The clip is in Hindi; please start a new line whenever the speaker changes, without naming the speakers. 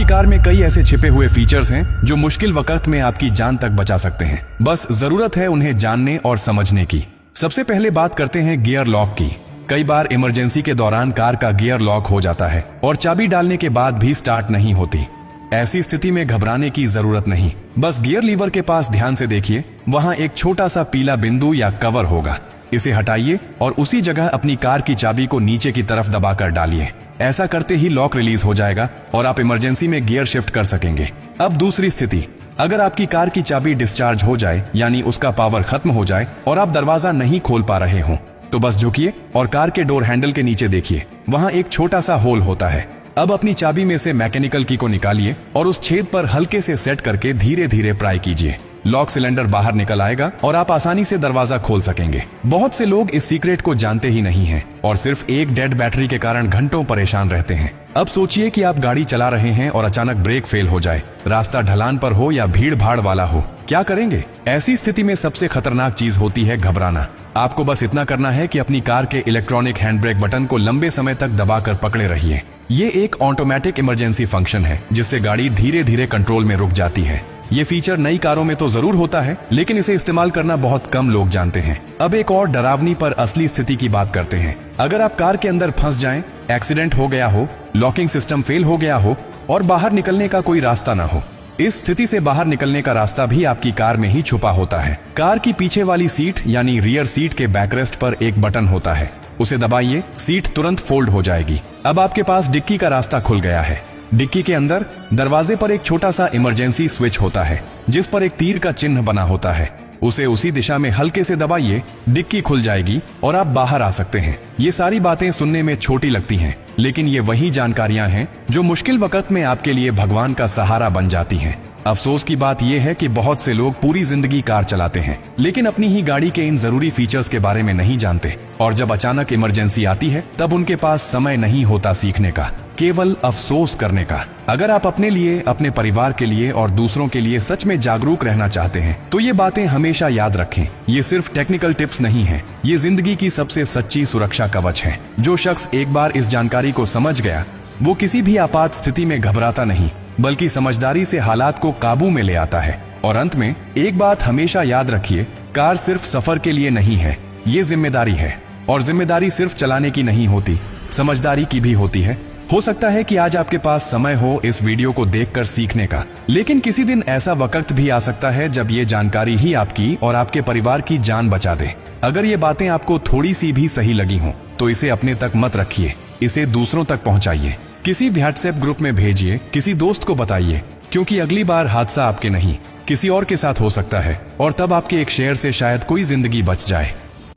आपकी कार में कई ऐसे छिपे हुए फीचर्स हैं जो मुश्किल वक्त में आपकी जान तक बचा सकते हैं। बस जरूरत है उन्हें जानने और समझने की। सबसे पहले बात करते हैं गियर लॉक की। कई बार इमरजेंसी के दौरान कार का गियर लॉक हो जाता है और चाबी डालने के बाद भी स्टार्ट नहीं होती। ऐसी स्थिति में घबराने की जरूरत नहीं। बस गियर लीवर के पास ध्यान से देखिए, वहां एक छोटा सा पीला बिंदु या कवर होगा। इसे हटाइए और उसी जगह अपनी कार की चाबी को नीचे की तरफ दबाकर डालिए। ऐसा करते ही लॉक रिलीज हो जाएगा और आप इमरजेंसी में गियर शिफ्ट कर सकेंगे। अब दूसरी स्थिति, अगर आपकी कार की चाबी डिस्चार्ज हो जाए, यानी उसका पावर खत्म हो जाए और आप दरवाजा नहीं खोल पा रहे हो, तो बस झुकिए और कार के डोर हैंडल के नीचे देखिए, वहां एक छोटा सा होल होता है। अब अपनी चाबी में से मैकेनिकल की को निकालिए और उस छेद पर हल्के से सेट करके धीरे धीरे प्राई कीजिए। लॉक सिलेंडर बाहर निकल आएगा और आप आसानी से दरवाजा खोल सकेंगे। बहुत से लोग इस सीक्रेट को जानते ही नहीं हैं और सिर्फ एक डेड बैटरी के कारण घंटों परेशान रहते हैं। अब सोचिए कि आप गाड़ी चला रहे हैं और अचानक ब्रेक फेल हो जाए, रास्ता ढलान पर हो या भीड़ भाड़ वाला हो, क्या करेंगे? ऐसी स्थिति में सबसे खतरनाक चीज होती है घबराना। आपको बस इतना करना है कि अपनी कार के इलेक्ट्रॉनिक हैंड ब्रेक बटन को लंबे समय तक दबाकर पकड़े रहिए। ये एक ऑटोमेटिक इमरजेंसी फंक्शन है जिससे गाड़ी धीरे धीरे कंट्रोल में रुक जाती है। ये फीचर नई कारों में तो जरूर होता है, लेकिन इसे इस्तेमाल करना बहुत कम लोग जानते हैं। अब एक और डरावनी पर असली स्थिति की बात करते हैं। अगर आप कार के अंदर फंस जाएं, एक्सीडेंट हो गया हो, लॉकिंग सिस्टम फेल हो गया हो और बाहर निकलने का कोई रास्ता ना हो, इस स्थिति से बाहर निकलने का रास्ता भी आपकी कार में ही छुपा होता है। कार की पीछे वाली सीट यानी रियर सीट के बैकरेस्ट पर एक बटन होता है, उसे दबाइए, सीट तुरंत फोल्ड हो जाएगी। अब आपके पास डिक्की का रास्ता खुल गया है। डिक्की के अंदर दरवाजे पर एक छोटा सा इमरजेंसी स्विच होता है जिस पर एक तीर का चिन्ह बना होता है। उसे उसी दिशा में हल्के से दबाइए, डिक्की खुल जाएगी और आप बाहर आ सकते हैं। ये सारी बातें सुनने में छोटी लगती हैं, लेकिन ये वही जानकारियां हैं जो मुश्किल वक्त में आपके लिए भगवान का सहारा बन जाती हैं। अफसोस की बात यह है कि बहुत से लोग पूरी जिंदगी कार चलाते हैं लेकिन अपनी ही गाड़ी के इन जरूरी फीचर्स के बारे में नहीं जानते, और जब अचानक इमरजेंसी आती है तब उनके पास समय नहीं होता सीखने का, केवल अफसोस करने का। अगर आप अपने लिए, अपने परिवार के लिए और दूसरों के लिए सच में जागरूक रहना चाहते हैं तो ये बातें हमेशा याद रखें। ये सिर्फ टेक्निकल टिप्स नहीं है, ये जिंदगी की सबसे सच्ची सुरक्षा कवच है। जो शख्स एक बार इस जानकारी को समझ गया वो किसी भी आपात स्थिति में घबराता नहीं, बल्कि समझदारी से हालात को काबू में ले आता है। और अंत में एक बात हमेशा याद रखिए, कार सिर्फ सफर के लिए नहीं है, ये जिम्मेदारी है। और जिम्मेदारी सिर्फ चलाने की नहीं होती, समझदारी की भी होती है। हो सकता है कि आज आपके पास समय हो इस वीडियो को देखकर सीखने का, लेकिन किसी दिन ऐसा वक्त भी आ सकता है जब ये जानकारी ही आपकी और आपके परिवार की जान बचा दे। अगर ये बातें आपको थोड़ी सी भी सही लगी हों तो इसे अपने तक मत रखिए, इसे दूसरों तक पहुंचाइए। किसी व्हाट्सएप ग्रुप में भेजिए, किसी दोस्त को बताइए, क्योंकि अगली बार हादसा आपके नहीं किसी और के साथ हो सकता है और तब आपके एक शेयर से शायद कोई जिंदगी बच जाए।